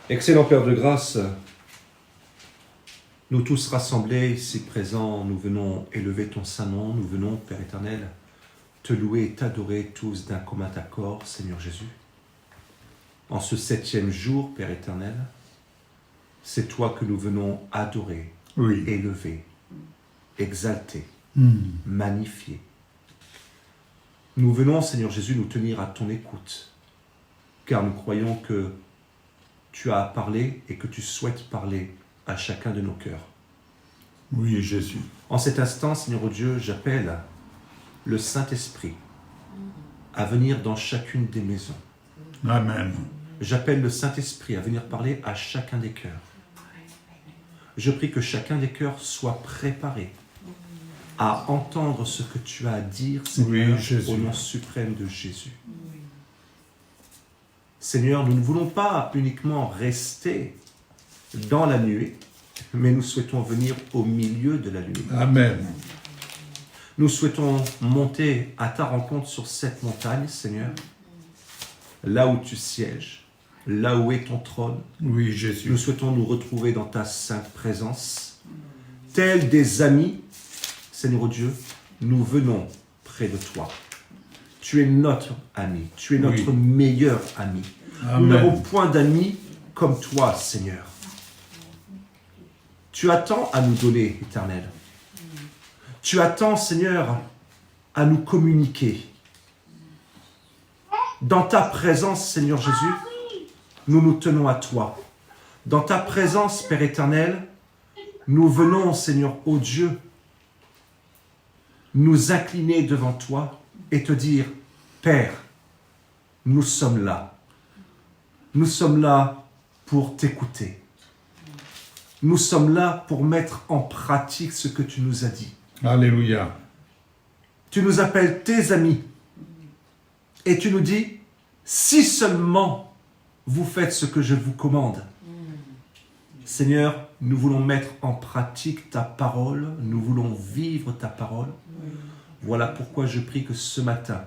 Excellent Père de grâce, nous tous rassemblés ici présents, nous venons élever ton saint nom, nous venons, Père éternel, te louer et t'adorer tous d'un commun accord, Seigneur Jésus. En ce 7e jour, Père éternel, c'est toi que nous venons adorer, élever, exalter, magnifier. Nous venons, Seigneur Jésus, nous tenir à ton écoute, car nous croyons que tu as parlé et que tu souhaites parler à chacun de nos cœurs. Oui, Jésus. En cet instant, Seigneur Dieu, j'appelle le Saint-Esprit à venir dans chacune des maisons. Amen. J'appelle le Saint-Esprit à venir parler à chacun des cœurs. Je prie que chacun des cœurs soit préparé à entendre ce que tu as à dire, Seigneur, au nom suprême de Jésus. Seigneur, nous ne voulons pas uniquement rester dans la nuée, mais nous souhaitons venir au milieu de la nuée. Amen. Nous souhaitons monter à ta rencontre sur cette montagne, Seigneur, là où tu sièges, là où est ton trône. Oui, Jésus. Nous souhaitons nous retrouver dans ta sainte présence. Tels des amis, Seigneur Dieu, nous venons près de toi. Tu es notre ami, tu es notre meilleur ami. Amen. Nous n'avons point d'amis comme toi, Seigneur. Tu attends à nous donner, Éternel. Tu attends, Seigneur, à nous communiquer. Dans ta présence, Seigneur Jésus, nous nous tenons à toi. Dans ta présence, Père éternel, nous venons, Seigneur, ô Dieu, nous incliner devant toi et te dire, Père, nous sommes là. Nous sommes là pour t'écouter. Nous sommes là pour mettre en pratique ce que tu nous as dit. Alléluia. Tu nous appelles tes amis. Et tu nous dis, si seulement vous faites ce que je vous commande. Seigneur, nous voulons mettre en pratique ta parole. Nous voulons vivre ta parole. Voilà pourquoi je prie que ce matin,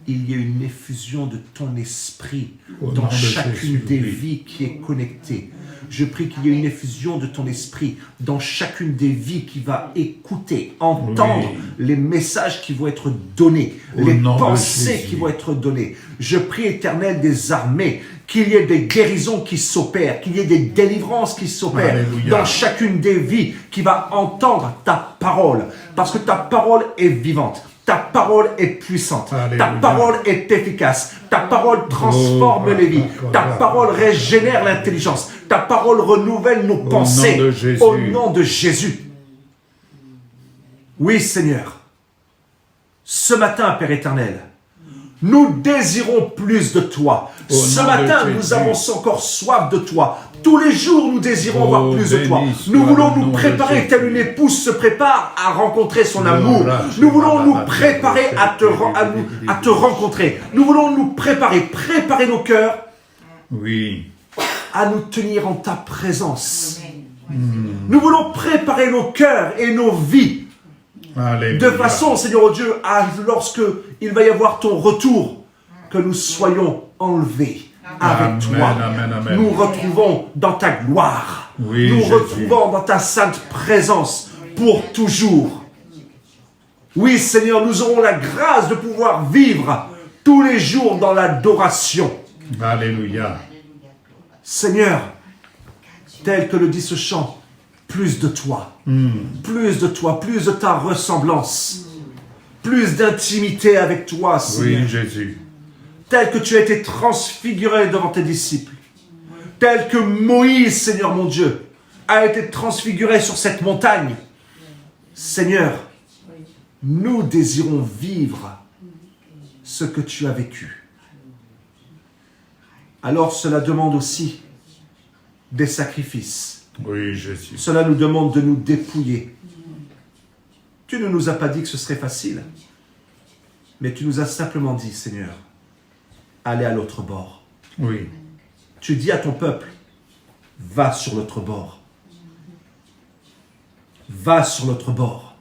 il y ait une effusion de ton esprit dans chacune des vies qui est connectée. Je prie qu'il y ait une effusion de ton esprit dans chacune des vies qui va écouter, entendre les messages qui vont être donnés, les pensées qui vont être données. Je prie, Éternel des armées, qu'il y ait des guérisons qui s'opèrent, qu'il y ait des délivrances qui s'opèrent dans chacune des vies qui va entendre ta parole. Parce que ta parole est vivante. Ta parole est puissante. Alléluia. Ta parole est efficace. Ta parole transforme les vies. Ta parole régénère l'intelligence. Ta parole renouvelle nos pensées. Au nom de Jésus. Oui, Seigneur. Ce matin, Père éternel, nous désirons plus de toi. Ce matin, nous avons encore soif de toi. Tous les jours, nous désirons avoir plus de toi. Nous voulons nous préparer, telle une épouse se prépare à rencontrer son amour. Nous voulons nous préparer à te rencontrer. Nous voulons nous préparer nos cœurs à nous tenir en ta présence. Nous voulons préparer nos cœurs et nos vies de façon, Seigneur Dieu, à lorsque il va y avoir ton retour, que nous soyons enlevés avec toi. Nous retrouvons dans ta gloire. Nous retrouvons dans ta sainte présence pour toujours. Oui, Seigneur, nous aurons la grâce de pouvoir vivre tous les jours dans l'adoration. Alléluia. Seigneur, tel que le dit ce chant, plus de toi, plus de toi, plus de ta ressemblance, plus d'intimité avec toi, Seigneur. Oui, Jésus. Tel que tu as été transfiguré devant tes disciples, tel que Moïse, Seigneur mon Dieu, a été transfiguré sur cette montagne. Seigneur, nous désirons vivre ce que tu as vécu. Alors cela demande aussi des sacrifices. Oui, Jésus. Cela nous demande de nous dépouiller. Tu ne nous as pas dit que ce serait facile, mais tu nous as simplement dit, Seigneur, allez à l'autre bord. Oui. Tu dis à ton peuple, va sur l'autre bord. Va sur l'autre bord.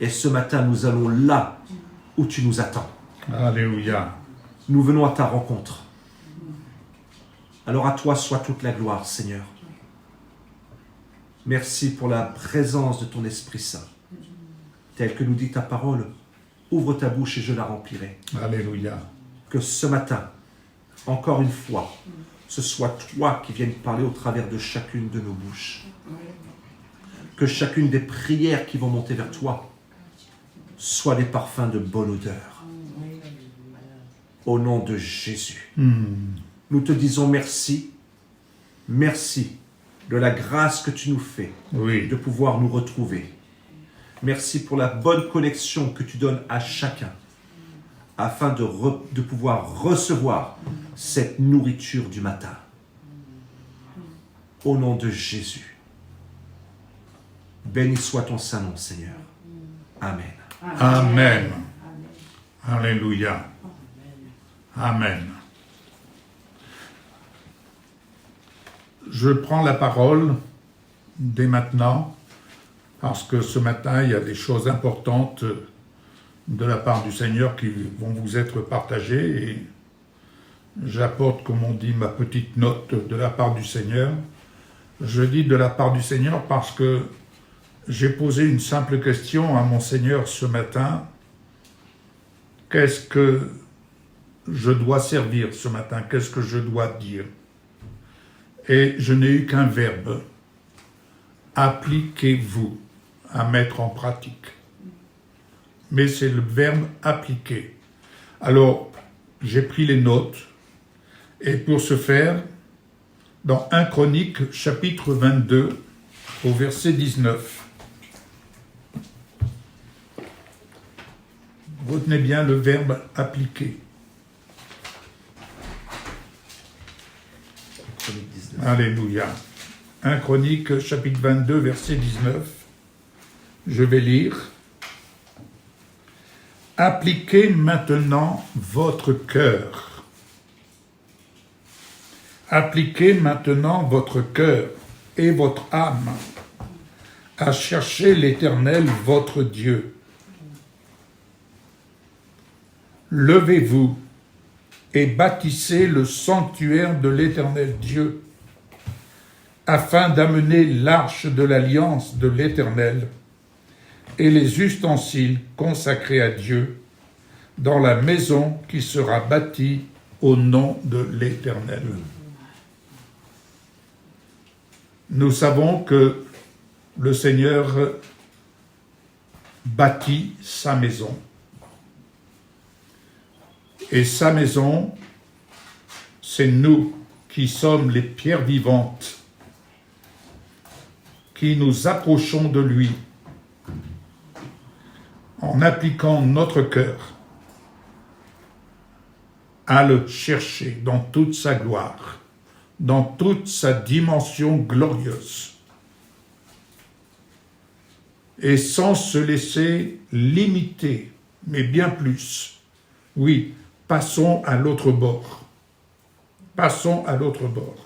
Et ce matin, nous allons là où tu nous attends. Alléluia. Nous venons à ta rencontre. Alors à toi soit toute la gloire, Seigneur. Merci pour la présence de ton Esprit Saint. Tel que nous dit ta parole, ouvre ta bouche et je la remplirai. Alléluia. Que ce matin, encore une fois, ce soit toi qui viennes parler au travers de chacune de nos bouches. Que chacune des prières qui vont monter vers toi soient des parfums de bonne odeur. Au nom de Jésus. Nous te disons merci. Merci de la grâce que tu nous fais Oui. de pouvoir nous retrouver. Merci pour la bonne connexion que tu donnes à chacun afin de pouvoir recevoir cette nourriture du matin. Au nom de Jésus. Béni soit ton saint nom, Seigneur. Amen. Amen. Alléluia. Amen. Je prends la parole dès maintenant parce que ce matin, il y a des choses importantes de la part du Seigneur qui vont vous être partagées et j'apporte, comme on dit, ma petite note de la part du Seigneur. Je dis de la part du Seigneur parce que j'ai posé une simple question à mon Seigneur ce matin. Qu'est-ce que je dois servir ce matin? Qu'est-ce que je dois dire? Et je n'ai eu qu'un verbe. Appliquez-vous à mettre en pratique. Mais c'est le verbe appliquer. Alors, j'ai pris les notes. Et pour ce faire, dans 1 Chronique, chapitre 22, au verset 19, retenez bien le verbe appliquer. Chronique 19. Alléluia. 1 Chronique, chapitre 22, verset 19. Je vais lire. Appliquez maintenant votre cœur. Appliquez maintenant votre cœur et votre âme à chercher l'Éternel, votre Dieu. Levez-vous et bâtissez le sanctuaire de l'Éternel Dieu, afin d'amener l'arche de l'alliance de l'Éternel et les ustensiles consacrés à Dieu dans la maison qui sera bâtie au nom de l'Éternel. Nous savons que le Seigneur bâtit sa maison. Et sa maison, c'est nous qui sommes les pierres vivantes, qui nous approchons de lui en appliquant notre cœur à le chercher dans toute sa gloire, dans toute sa dimension glorieuse, et sans se laisser limiter, mais bien plus. Oui, passons à l'autre bord. Passons à l'autre bord.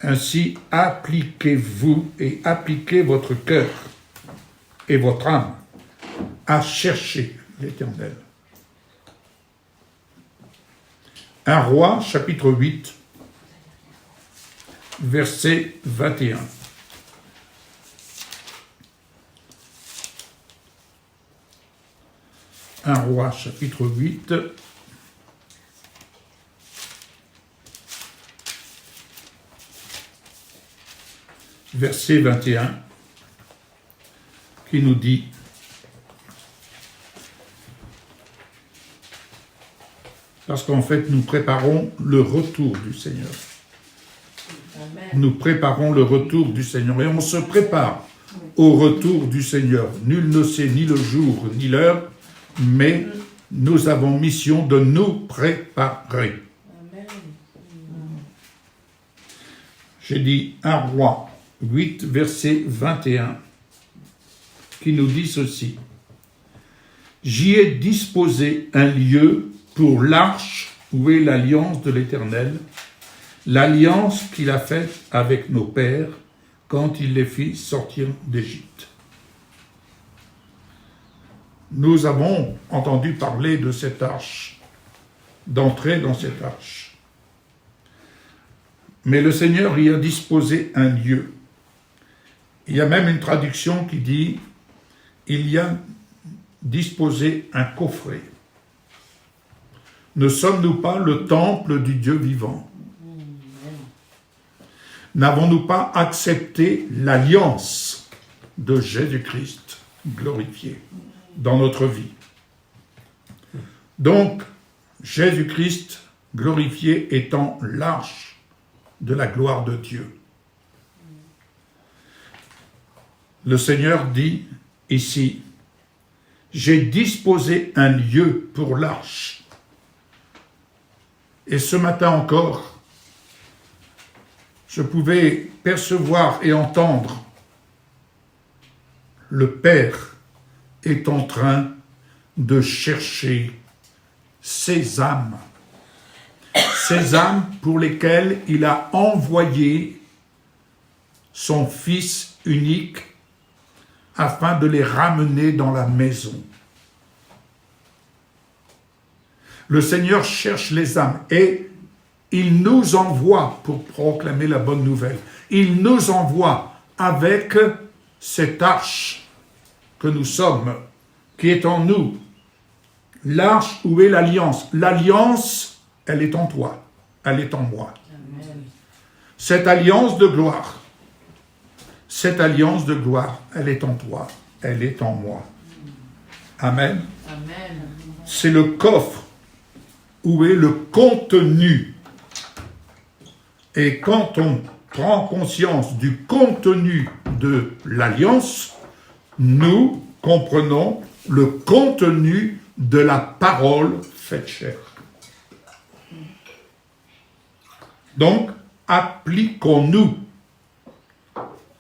Ainsi, appliquez-vous et appliquez votre cœur et votre âme à chercher l'Éternel. 1 Roi, chapitre 8, verset 21. Un Roi, chapitre 8, verset 21, qui nous dit parce qu'en fait, nous préparons le retour du Seigneur. Amen. Nous préparons le retour du Seigneur. Et on se prépare au retour du Seigneur. Nul ne sait ni le jour ni l'heure, mais nous avons mission de nous préparer. Amen. J'ai dit 1 Roi 8, verset 21, qui nous dit ceci. J'y ai disposé un lieu pour l'arche où est l'alliance de l'Éternel, l'alliance qu'il a faite avec nos pères quand il les fit sortir d'Égypte. Nous avons entendu parler de cette arche d'entrer dans cette arche. Mais le Seigneur y a disposé un lieu. Il y a même une traduction qui dit « il y a disposé un coffret ». Ne sommes-nous pas le temple du Dieu vivant? N'avons-nous pas accepté l'alliance de Jésus-Christ glorifié dans notre vie? Donc, Jésus-Christ glorifié étant l'arche de la gloire de Dieu. Le Seigneur dit ici, « J'ai disposé un lieu pour l'arche. » Et ce matin encore, je pouvais percevoir et entendre le Père est en train de chercher ces âmes pour lesquelles il a envoyé son Fils unique afin de les ramener dans la maison. Le Seigneur cherche les âmes et il nous envoie pour proclamer la bonne nouvelle. Il nous envoie avec cette arche que nous sommes, qui est en nous. L'arche, où est l'alliance? L'alliance, elle est en toi, elle est en moi. Amen. Cette alliance de gloire, elle est en toi, elle est en moi. Amen. Amen. C'est le coffre où est le contenu. Et quand on prend conscience du contenu de l'alliance, nous comprenons le contenu de la parole faite chair. Donc, appliquons-nous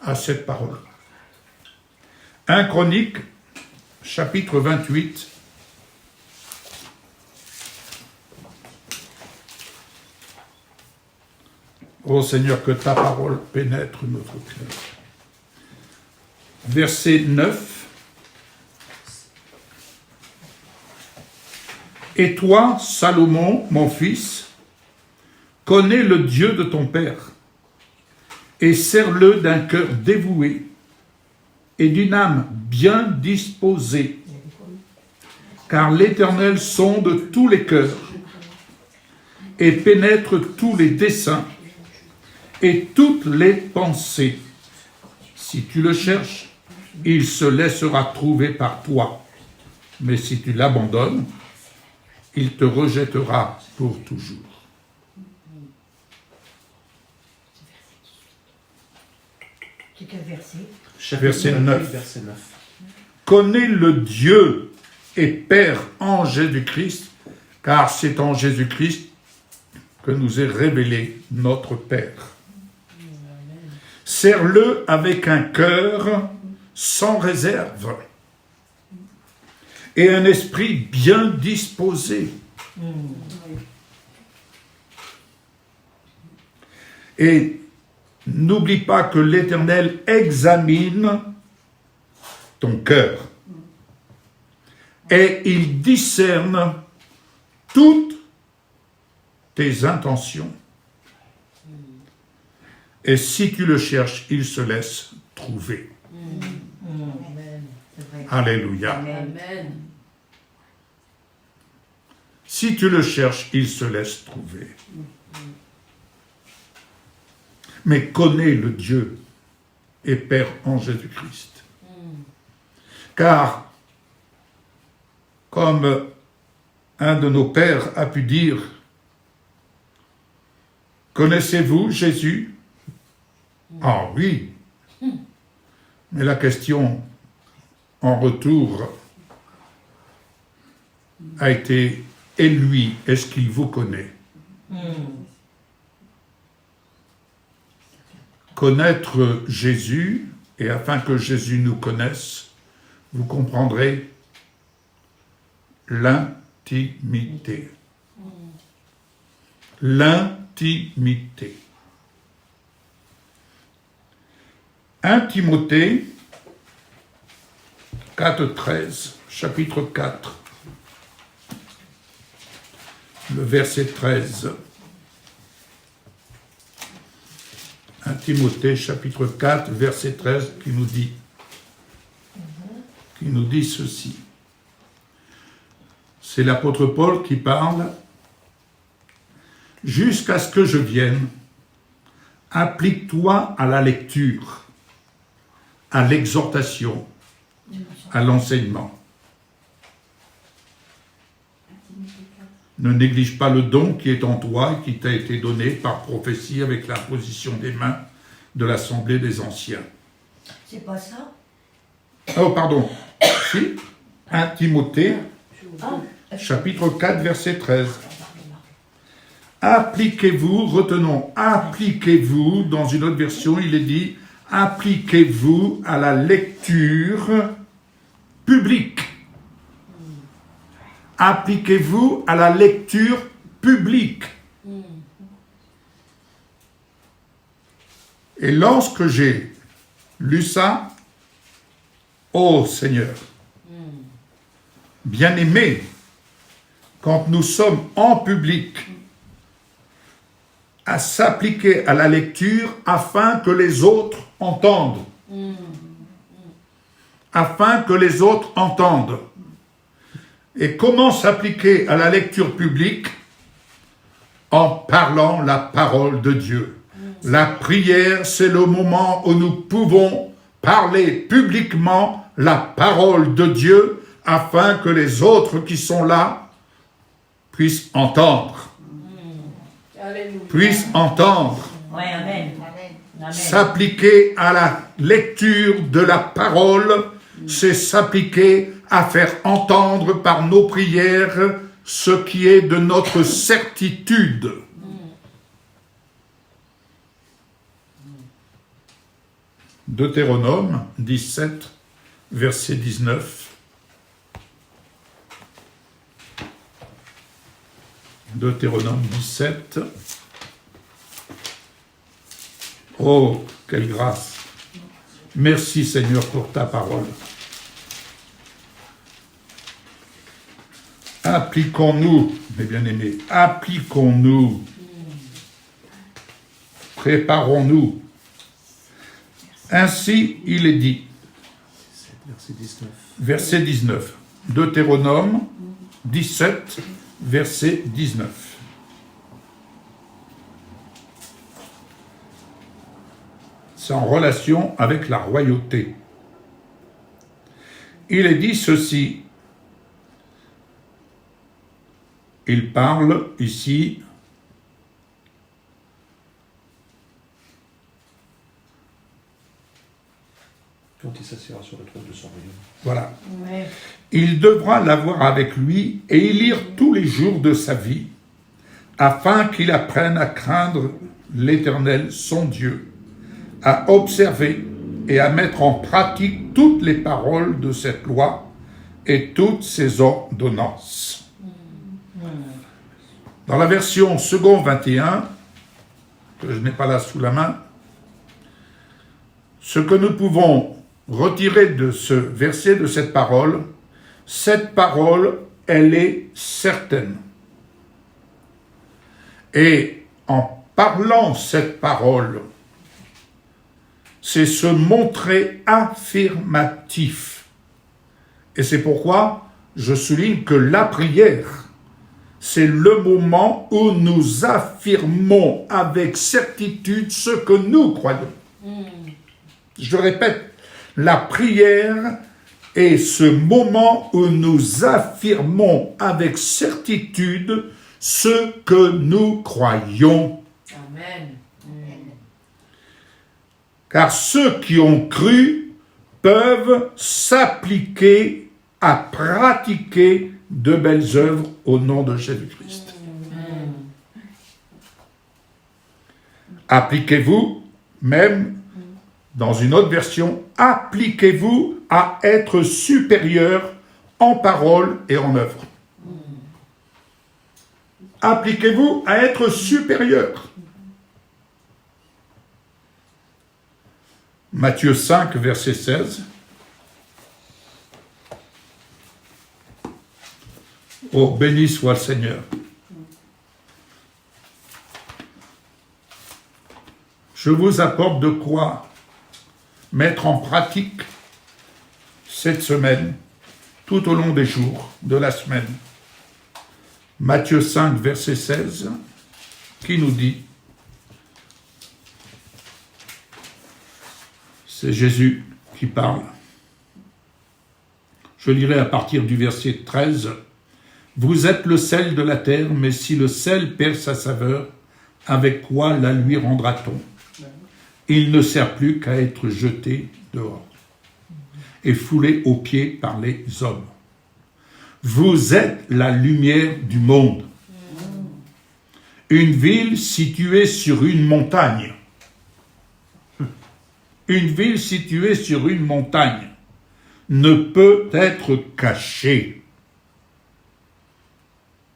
à cette parole. 1 Chronique, chapitre 28. Ô Seigneur, que ta parole pénètre notre cœur. Verset 9. Et toi, Salomon, mon fils, connais le Dieu de ton père, et sers-le d'un cœur dévoué et d'une âme bien disposée, car l'Éternel sonde tous les cœurs et pénètre tous les desseins et toutes les pensées. Si tu le cherches, il se laissera trouver par toi. Mais si tu l'abandonnes, il te rejettera pour toujours. C'est quel verset? Verset 9. Connais le Dieu et Père en Jésus-Christ, car c'est en Jésus-Christ que nous est révélé notre Père. Sers-le avec un cœur sans réserve et un esprit bien disposé. Et n'oublie pas que l'Éternel examine ton cœur et il discerne toutes tes intentions. Et si tu le cherches, il se laisse trouver. Amen. Alléluia. Amen. Si tu le cherches, il se laisse trouver. Mais connais le Dieu et Père en Jésus-Christ. Car, comme un de nos pères a pu dire, connaissez-vous Jésus? Ah oui. Mais la question en retour a été, et lui, est-ce qu'il vous connaît? Connaître Jésus, et afin que Jésus nous connaisse, vous comprendrez l'intimité. L'intimité. 1 Timothée 4,13, chapitre 4. le verset 13. 1 Timothée chapitre 4, verset 13, qui nous dit ceci. C'est l'apôtre Paul qui parle. « Jusqu'à ce que je vienne, applique-toi à la lecture, à l'exhortation, à l'enseignement. Ne néglige pas le don qui est en toi et qui t'a été donné par prophétie avec l'imposition des mains de l'Assemblée des Anciens. » C'est pas ça? Oh, pardon. Si, 1 Timothée, chapitre 4, verset 13. Appliquez-vous, retenons, appliquez-vous, dans une autre version, il est dit, appliquez-vous à la lecture publique. Appliquez-vous à la lecture publique. Et lorsque j'ai lu ça, ô Seigneur, bien-aimé, quand nous sommes en public, à s'appliquer à la lecture afin que les autres entendent. Afin que les autres entendent. Et comment s'appliquer à la lecture publique? En parlant la parole de Dieu. La prière, c'est le moment où nous pouvons parler publiquement la parole de Dieu afin que les autres qui sont là puissent entendre. Puissent entendre. Oui, amen. Amen. S'appliquer à la lecture de la parole, c'est s'appliquer à faire entendre par nos prières ce qui est de notre certitude. Deutéronome 17, verset 19. Deutéronome 17. Oh, quelle grâce! Merci Seigneur pour ta parole. Appliquons-nous, mes bien-aimés, appliquons-nous. Préparons-nous. Ainsi, il est dit. Verset 19. Verset 19. Deutéronome 17, verset 19. C'est en relation avec la royauté. Il est dit ceci. Il parle ici quand il s'assiera sur le trône de son royaume. Voilà. Ouais. Il devra l'avoir avec lui et y lire tous les jours de sa vie, afin qu'il apprenne à craindre l'Éternel, son Dieu, à observer et à mettre en pratique toutes les paroles de cette loi et toutes ses ordonnances. Dans la version second 21, que je n'ai pas là sous la main, ce que nous pouvons retirer de ce verset, de cette parole, elle est certaine. Et en parlant cette parole, c'est se montrer affirmatif. Et c'est pourquoi je souligne que la prière, c'est le moment où nous affirmons avec certitude ce que nous croyons. Je répète, la prière est ce moment où nous affirmons avec certitude ce que nous croyons. Amen. Car ceux qui ont cru peuvent s'appliquer à pratiquer de belles œuvres au nom de Jésus-Christ. Appliquez-vous, même dans une autre version, appliquez-vous à être supérieur en parole et en œuvre. Appliquez-vous à être supérieur. Matthieu 5, verset 16. Oh, béni soit le Seigneur. je vous apporte de quoi mettre en pratique cette semaine, tout au long des jours de la semaine. Matthieu 5, verset 16, qui nous dit, c'est Jésus qui parle. Je lirai à partir du verset 13. Vous êtes le sel de la terre, mais si le sel perd sa saveur, avec quoi la lui rendra-t-on? Il ne sert plus qu'à être jeté dehors et foulé aux pieds par les hommes. Vous êtes la lumière du monde. Une ville située sur une montagne. Une ville située sur une montagne ne peut être cachée.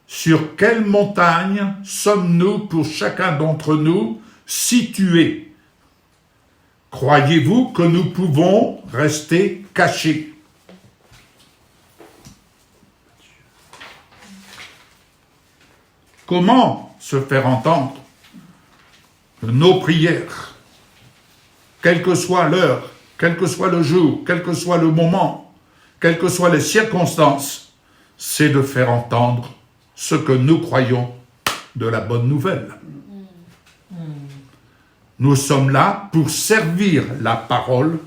Sur quelle montagne sommes-nous pour chacun d'entre nous situés? Croyez-vous que nous pouvons rester cachés? Comment se faire entendre que nos prières, quelle que soit l'heure, quel que soit le jour, quel que soit le moment, quelles que soient les circonstances, c'est de faire entendre ce que nous croyons de la bonne nouvelle. Nous sommes là pour servir la parole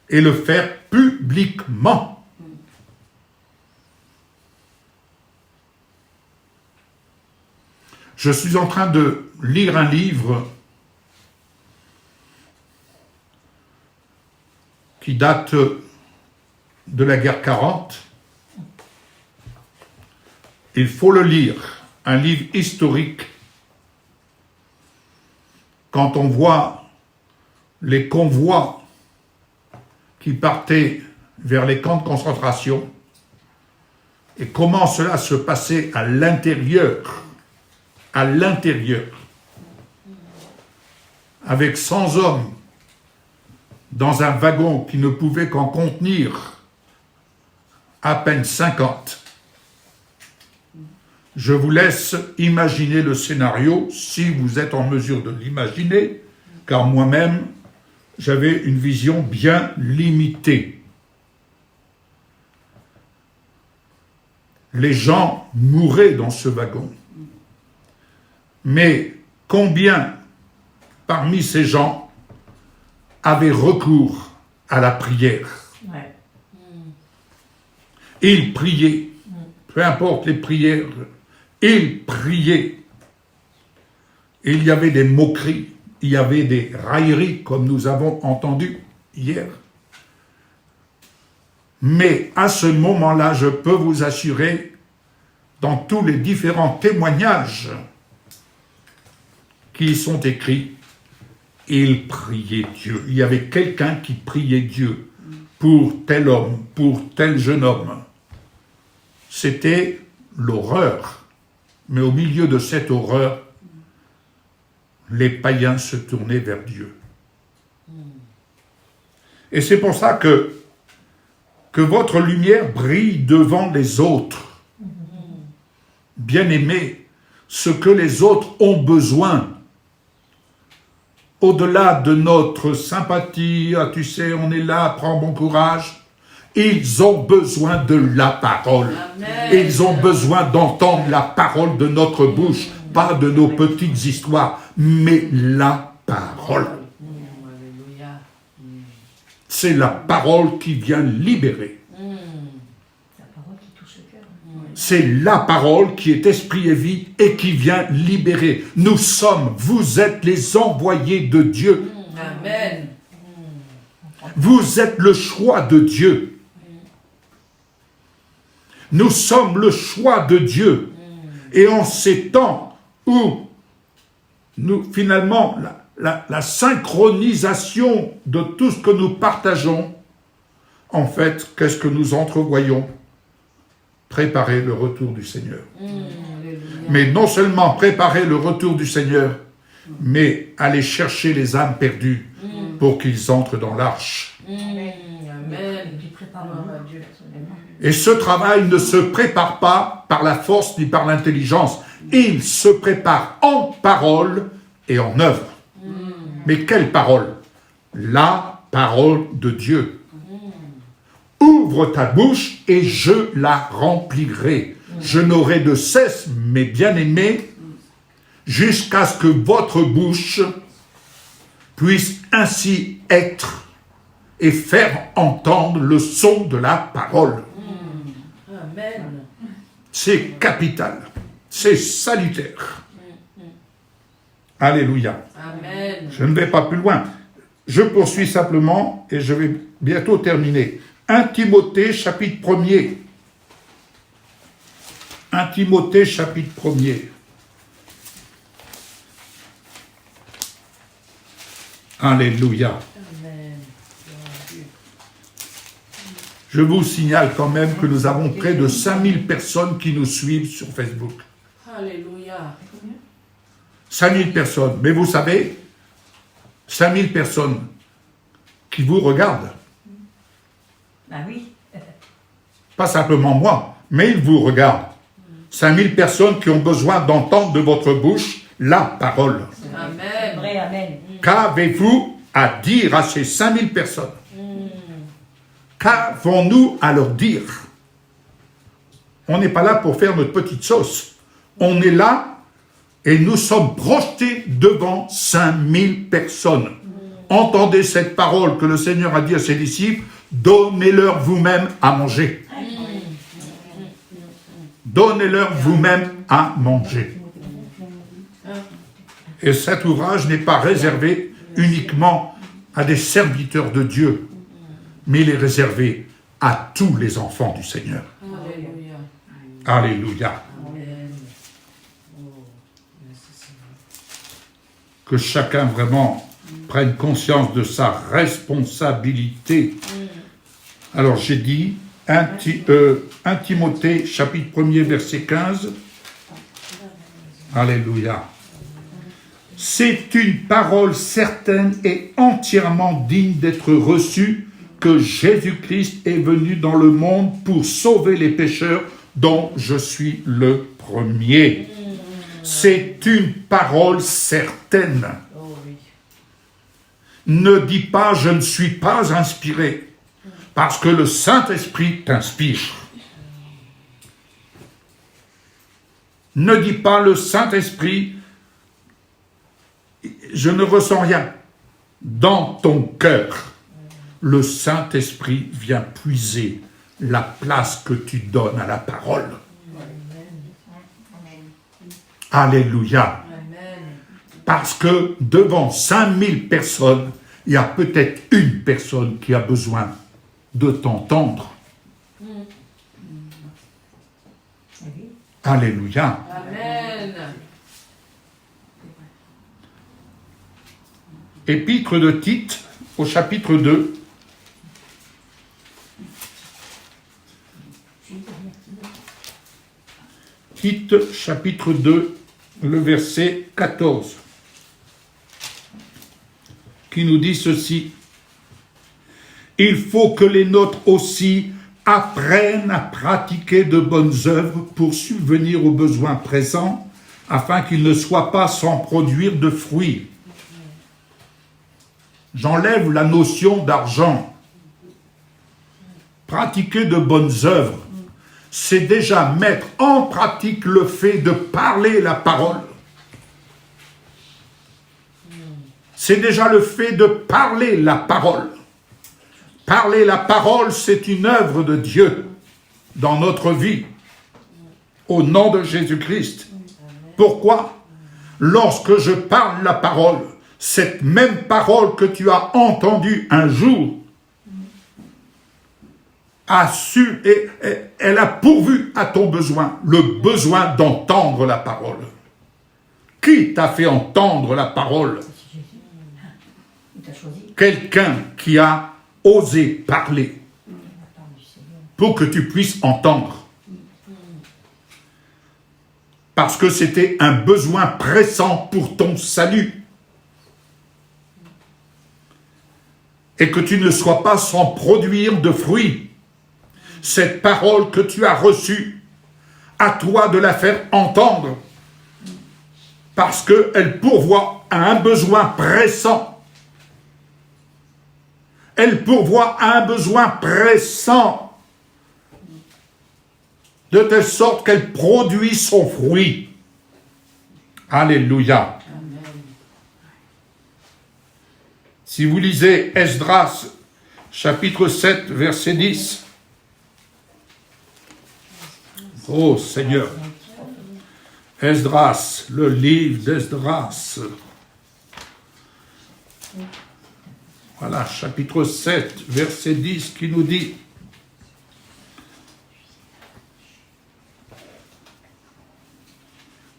et le faire publiquement. Je suis en train de lire un livre qui date de la guerre 40. Il faut le lire, un livre historique. Quand on voit les convois qui partaient vers les camps de concentration et comment cela se passait à l'intérieur, avec 100 hommes dans un wagon qui ne pouvait qu'en contenir à peine 50. Je vous laisse imaginer le scénario, si vous êtes en mesure de l'imaginer, car moi-même, j'avais une vision bien limitée. Les gens mouraient dans ce wagon. Mais combien parmi ces gens avaient recours à la prière? Ouais. Ils priaient, peu importe les prières, ils priaient. Il y avait des moqueries, il y avait des railleries, comme nous avons entendu hier. Mais à ce moment-là, je peux vous assurer, dans tous les différents témoignages qui y sont écrits, ils priaient Dieu. Il y avait quelqu'un qui priait Dieu pour tel homme, pour tel jeune homme. C'était l'horreur. Mais au milieu de cette horreur, les païens se tournaient vers Dieu. Et c'est pour ça que votre lumière brille devant les autres. Bien-aimés, ce que les autres ont besoin, au-delà de notre sympathie, ah, tu sais, on est là, prends bon courage, ils ont besoin de la parole. Amen. Ils ont besoin d'entendre la parole de notre bouche, pas de nos petites histoires, mais la parole. Alléluia. C'est la parole qui vient libérer. La parole qui touche le cœur. C'est la parole qui est esprit et vie et qui vient libérer. Nous sommes, vous êtes les envoyés de Dieu. Amen. Vous êtes le choix de Dieu. Nous sommes le choix de Dieu. Et en ces temps où nous, finalement, la synchronisation de tout ce que nous partageons, en fait, qu'est-ce que nous entrevoyons? Préparer le retour du Seigneur. Mais non seulement préparer le retour du Seigneur, mais aller chercher les âmes perdues pour qu'ils entrent dans l'arche. Amen. Qui prépare Dieu personnellement. Et ce travail ne se prépare pas par la force ni par l'intelligence. Il se prépare en parole et en œuvre. Mais quelle parole? La parole de Dieu. Ouvre ta bouche et je la remplirai. Je n'aurai de cesse, mes bien-aimés, jusqu'à ce que votre bouche puisse ainsi être et faire entendre le son de la parole. Amen. C'est capital, c'est salutaire. Alléluia. Amen. Je ne vais pas plus loin. Je poursuis simplement et je vais bientôt terminer. 1 Timothée chapitre 1er. 1 Timothée chapitre 1er. Alléluia. Amen. Je vous signale quand même que nous avons près de 5000 personnes qui nous suivent sur Facebook. Alléluia. 5000 personnes. Mais vous savez, 5000 personnes qui vous regardent. Ah oui. Pas simplement moi, mais ils vous regardent. 5000 personnes qui ont besoin d'entendre de votre bouche la parole. Amen. Vrai, amen. Qu'avez-vous à dire à ces 5000 personnes? Qu'avons-nous à leur dire? On n'est pas là pour faire notre petite sauce. On est là et nous sommes projetés devant 5000 personnes. Entendez cette parole que le Seigneur a dit à ses disciples, donnez-leur vous-même à manger. Donnez-leur vous-même à manger. Et cet ouvrage n'est pas réservé uniquement à des serviteurs de Dieu, mais il est réservé à tous les enfants du Seigneur. Alléluia. Alléluia. Amen. Oh, merci Seigneur. Que chacun vraiment prenne conscience de sa responsabilité. Alors j'ai dit 1 Timothée chapitre 1er verset 15. Alléluia. C'est une parole certaine et entièrement digne d'être reçue que Jésus-Christ est venu dans le monde pour sauver les pécheurs dont je suis le premier. C'est une parole certaine. Oh oui. Ne dis pas « je ne suis pas inspiré » parce que le Saint-Esprit t'inspire. Ne dis pas le Saint-Esprit, je ne ressens rien. Dans ton cœur, le Saint-Esprit vient puiser la place que tu donnes à la parole. Alléluia. Amen. Parce que devant 5000 personnes, il y a peut-être une personne qui a besoin de t'entendre. Alléluia. Amen. Épître de Tite, au chapitre 2. Tite, chapitre 2, le verset 14, qui nous dit ceci. Il faut que les nôtres aussi apprennent à pratiquer de bonnes œuvres pour subvenir aux besoins présents, afin qu'ils ne soient pas sans produire de fruits. J'enlève la notion d'argent. Pratiquer de bonnes œuvres, c'est déjà mettre en pratique le fait de parler la parole. C'est déjà le fait de parler la parole. Parler la parole, c'est une œuvre de Dieu dans notre vie, au nom de Jésus-Christ. Pourquoi? Lorsque je parle la parole, cette même parole que tu as entendue un jour, elle a pourvu à ton besoin, le besoin d'entendre la parole. Qui t'a fait entendre la parole? Quelqu'un qui a osé parler pour que tu puisses entendre. Parce que c'était un besoin pressant pour ton salut. Et que tu ne sois pas sans produire de fruits. Cette parole que tu as reçue, à toi de la faire entendre. Parce qu'elle pourvoit à un besoin pressant Elle pourvoit un besoin pressant, de telle sorte qu'elle produit son fruit. Alléluia. Si vous lisez Esdras, chapitre 7, verset 10. Oh Seigneur. Esdras, le livre d'Esdras. Voilà, chapitre 7, verset 10, qui nous dit: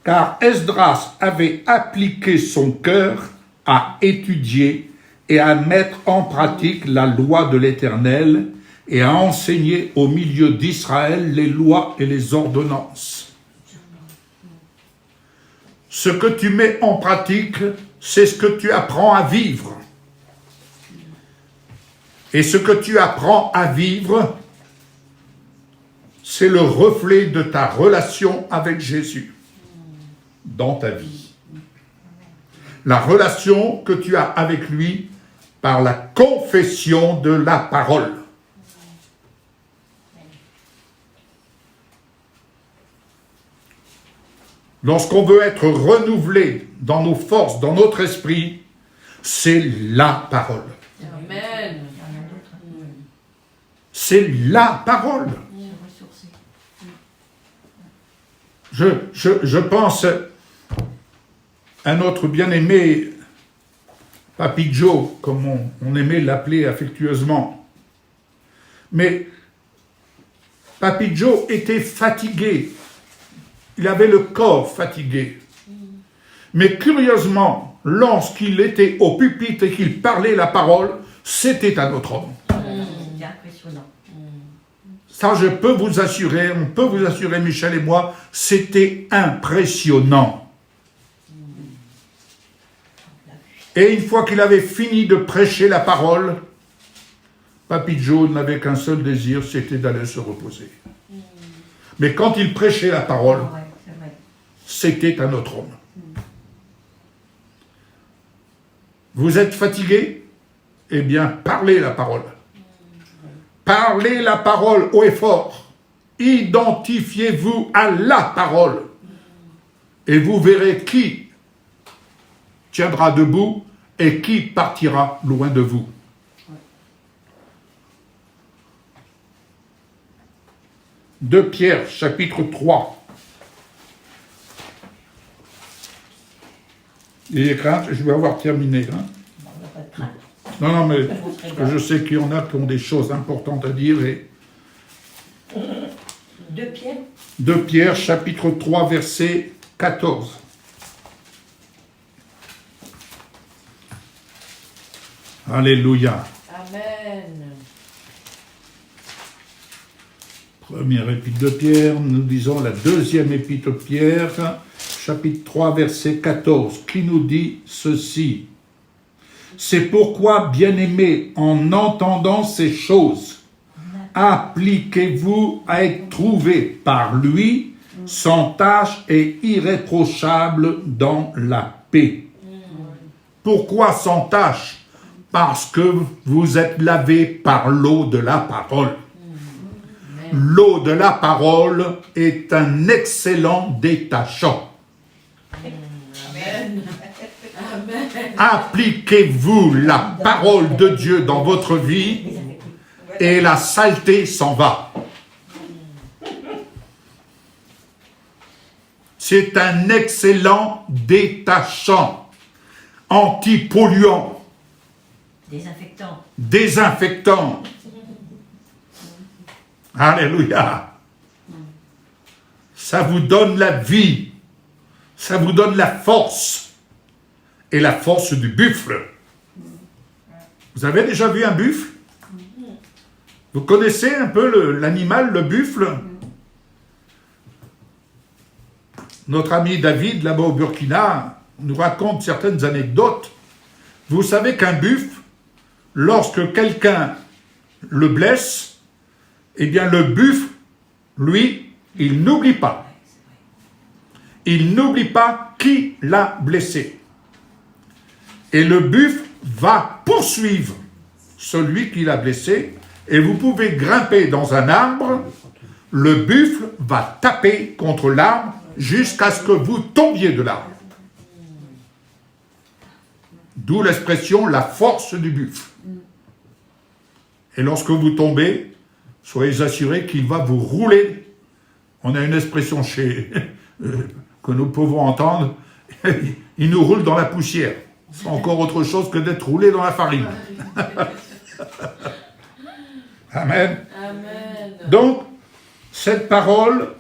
car Esdras avait appliqué son cœur à étudier et à mettre en pratique la loi de l'Éternel et à enseigner au milieu d'Israël les lois et les ordonnances. Ce que tu mets en pratique, c'est ce que tu apprends à vivre. Et ce que tu apprends à vivre, c'est le reflet de ta relation avec Jésus dans ta vie. La relation que tu as avec lui par la confession de la parole. Lorsqu'on veut être renouvelé dans nos forces, dans notre esprit, c'est la parole. Amen. C'est la parole. Je pense à notre bien-aimé Papy Joe, comme on aimait l'appeler affectueusement. Mais Papy Joe était fatigué. Il avait le corps fatigué. Mais curieusement, lorsqu'il était au pupitre et qu'il parlait la parole, c'était un autre homme. C'était impressionnant. Ça, je peux vous assurer, on peut vous assurer, Michel et moi, c'était impressionnant. Et une fois qu'il avait fini de prêcher la parole, Papy Joe n'avait qu'un seul désir, c'était d'aller se reposer. Mais quand il prêchait la parole, c'était un autre homme. Vous êtes fatigué? Eh bien, parlez la parole. Parlez la parole haut et fort. Identifiez-vous à la parole. Et vous verrez qui tiendra debout et qui partira loin de vous. De Pierre, chapitre 3. Il est crainte, je vais avoir terminé. Hein. Non, mais je sais qu'il y en a qui ont des choses importantes à dire. Et... De Pierre, chapitre 3, verset 14. Alléluia. Amen. Première épître de Pierre, nous disons la deuxième épître de Pierre, chapitre 3, verset 14, qui nous dit ceci. C'est pourquoi, bien-aimés, en entendant ces choses, appliquez-vous à être trouvés par lui, sans tache et irréprochable dans la paix. Pourquoi sans tache? Parce que vous êtes lavés par l'eau de la parole. L'eau de la parole est un excellent détachant. Amen. Amen. Appliquez-vous la parole de Dieu dans votre vie et la saleté s'en va. C'est un excellent détachant, antipolluant, désinfectant. Alléluia. Ça vous donne la vie, ça vous donne la force. Et la force du buffle. Vous avez déjà vu un buffle? Vous connaissez un peu l'animal, le buffle? Notre ami David, là-bas au Burkina, nous raconte certaines anecdotes. Vous savez qu'un buffle, lorsque quelqu'un le blesse, eh bien le buffle, lui, il n'oublie pas. Il n'oublie pas qui l'a blessé. Et le buffle va poursuivre celui qui l'a blessé, et vous pouvez grimper dans un arbre, le buffle va taper contre l'arbre jusqu'à ce que vous tombiez de l'arbre. D'où l'expression « la force du buffle ». Et lorsque vous tombez, soyez assurés qu'il va vous rouler. On a une expression que nous pouvons entendre, il nous roule dans la poussière. C'est encore autre chose que d'être roulé dans la farine. Amen. Amen. Donc, cette parole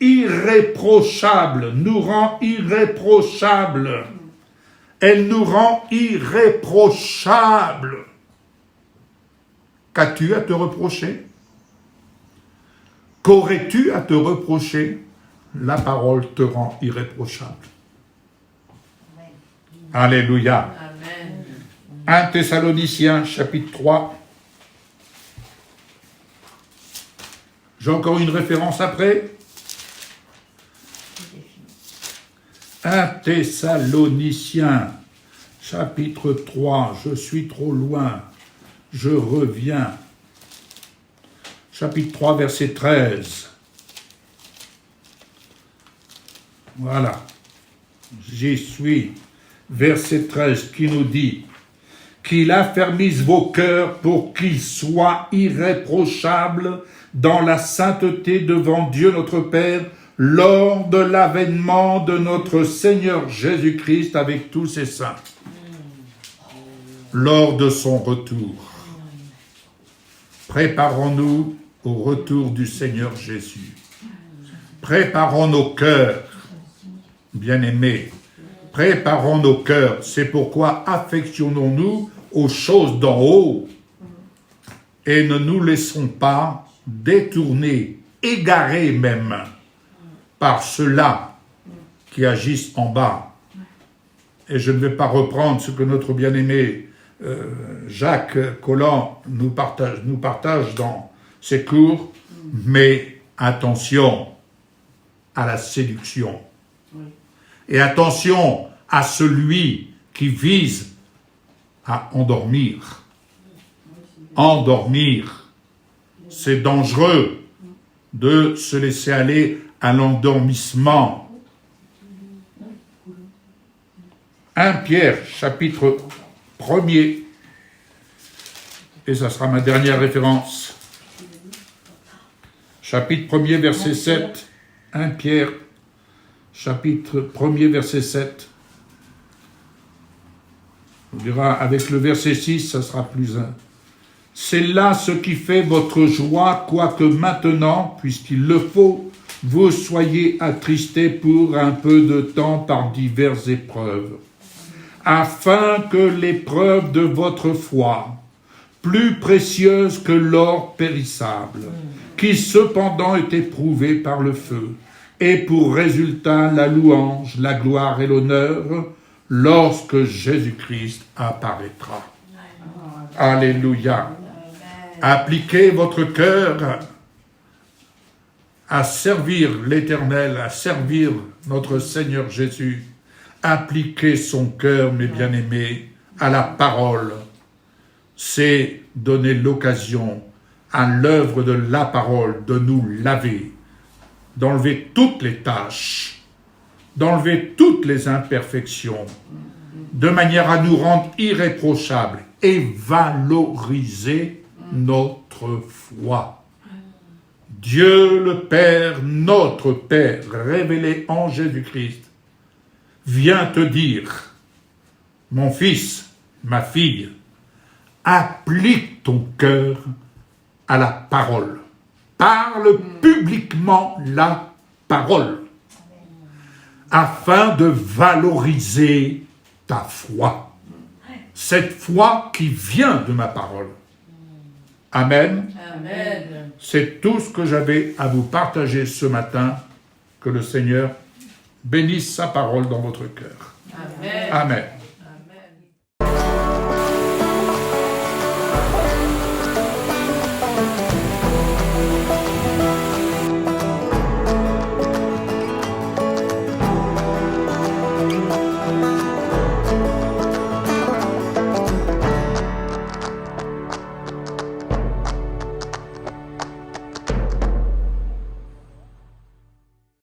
irréprochable nous rend irréprochables. Elle nous rend irréprochables. Qu'as-tu à te reprocher? Qu'aurais-tu à te reprocher? La parole te rend irréprochable. Alléluia. Amen. 1 Thessaloniciens, chapitre 3. J'ai encore une référence après. 1 Thessaloniciens, chapitre 3. Je suis trop loin. Je reviens. Chapitre 3, verset 13. Voilà. J'y suis. Verset 13 qui nous dit qu'il affermisse vos cœurs pour qu'ils soient irréprochables dans la sainteté devant Dieu notre Père lors de l'avènement de notre Seigneur Jésus-Christ avec tous ses saints. Lors de son retour. Préparons-nous au retour du Seigneur Jésus. Préparons nos cœurs, bien-aimés. Préparons nos cœurs. C'est pourquoi affectionnons-nous aux choses d'en haut et ne nous laissons pas détourner, égarer même, par ceux-là qui agissent en bas. Et je ne vais pas reprendre ce que notre bien-aimé Jacques Collant nous partage dans ses cours, mais attention à la séduction. Et attention à celui qui vise à endormir. Endormir. C'est dangereux de se laisser aller à l'endormissement. 1 Pierre, chapitre 1er, et ça sera ma dernière référence. Chapitre 1er, verset 7. 1 Pierre, chapitre 1er, verset 7. On dira, avec le verset 6, ça sera plus un. C'est là ce qui fait votre joie, quoique maintenant, puisqu'il le faut, vous soyez attristés pour un peu de temps par diverses épreuves, afin que l'épreuve de votre foi, plus précieuse que l'or périssable, qui cependant est éprouvé par le feu, ait pour résultat la louange, la gloire et l'honneur, lorsque Jésus-Christ apparaîtra. Alléluia. Appliquez votre cœur à servir l'Éternel, à servir notre Seigneur Jésus. Appliquez son cœur, mes bien-aimés, à la parole. C'est donner l'occasion à l'œuvre de la parole de nous laver, d'enlever toutes les tâches, d'enlever toutes les imperfections, de manière à nous rendre irréprochables et valoriser notre foi. Dieu le Père, notre Père, révélé en Jésus-Christ, vient te dire, mon fils, ma fille, applique ton cœur à la parole. Parle publiquement la parole, afin de valoriser ta foi. Cette foi qui vient de ma parole. Amen. Amen. C'est tout ce que j'avais à vous partager ce matin. Que le Seigneur bénisse sa parole dans votre cœur. Amen. Amen.